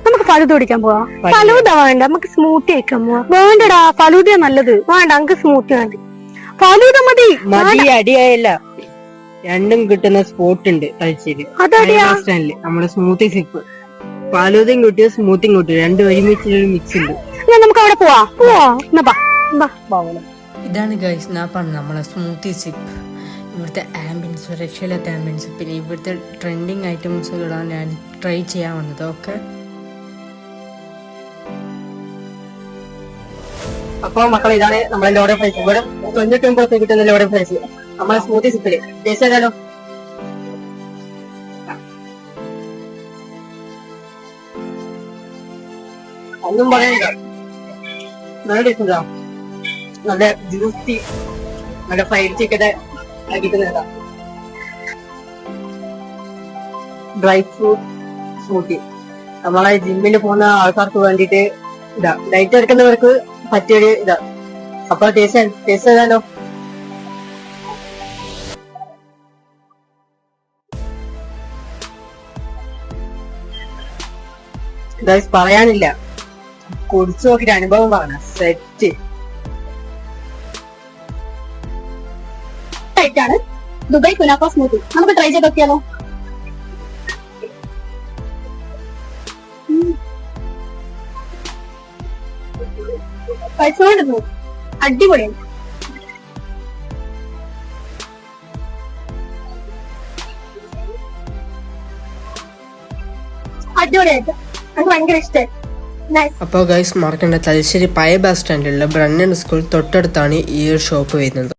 നമുക്ക് ഫലൂദ കുടിക്കാൻ പോവാ. ഫലൂദ വേണ്ട, നമുക്ക് സ്മൂത്തി കഴിക്കാൻ പോവാ. വേണ്ടടാ, ഫലൂദ നല്ലത്. വേണ്ട, നമുക്ക് സ്മൂത്തി മതി. ഫലൂദ മതി. അടിയായല്ല, രണ്ടും കിട്ടുന്ന സ്പോട്ട് ഉണ്ട് തലശ്ശേരി. നമ്മുടെ സ്മൂത്തി സിപ്പ്. ഫലൂദയും കിട്ടിയ സ്മൂത്തിയും കിട്ടിയ രണ്ടും ഒരുമിച്ചൊരു മിക്സ് ഉണ്ട്. നമുക്ക് അവിടെ പോവാ. ഇതാണ് ഗൈസ് ഞാൻ പറഞ്ഞ നമ്മളെ സ്മൂത്തി സിപ്പ്. ഇവിടുത്തെ ആംബിയൻസ്, രക്ഷയില്ലാത്ത ആംബിയൻസ്, പിന്നെ ഇവിടുത്തെ ട്രെൻഡിങ് ഐറ്റംസുകളാണ് ഞാൻ ട്രൈ ചെയ്യാൻ വന്നത്. ഓക്കെ, അപ്പൊ മക്കളെ ഇതാണ് നമ്മളെ ഓർഡർ പ്രൈസ്. ഇവിടെ 99 കിട്ടുന്ന ഓർഡർ പ്രൈസ് നമ്മളെ സ്മൂത്തി സിപ്പില്. ടേസ്റ്റ് ചെയ്താലോ? ഒന്നും പറയണ്ട, നല്ല ടേസ്റ്റ് ഉണ്ടാവും. നല്ല ജ്യൂസി, നല്ല ഫ്രൈഡ് ചിക്കൻ കിട്ടുന്നതാ. ഡ്രൈ ഫ്രൂട്ട് സ്മൂത്തി നമ്മളെ ജിമ്മിന് പോകുന്ന ആൾക്കാർക്ക് വേണ്ടിട്ട് ഇതാ, ഡയറ്റ് എടുക്കുന്നവർക്ക് പറ്റിയൊരു ഇതാ. അപ്പൊ ടേസ്റ്റ് ചെയ്താലോ? പറയാനില്ല, കുടിച്ചു നോക്കിട്ട് അനുഭവം പറഞ്ഞ സെറ്റ് ആണ്. ദുബായ് കുനാഫ സ്മൂത്തി നമുക്ക് ട്രൈ ചെയ്ത് നോക്കിയാലോ? കഴിച്ചോണ്ടിരുന്നു, അടിപൊളിയാണ്. അടിപൊളിയായിട്ട് എനിക്ക് ഭയങ്കര ഇഷ്ടമായി. അപ്പോൾ ഗൈസ് മറക്കണ്ട, തലശ്ശേരി പഴയ ബസ് സ്റ്റാൻഡിലുള്ള ബ്രണ്ണൻ സ്കൂൾ തൊട്ടടുത്താണ് ഈ ഒരു ഷോപ്പ് വരുന്നത്.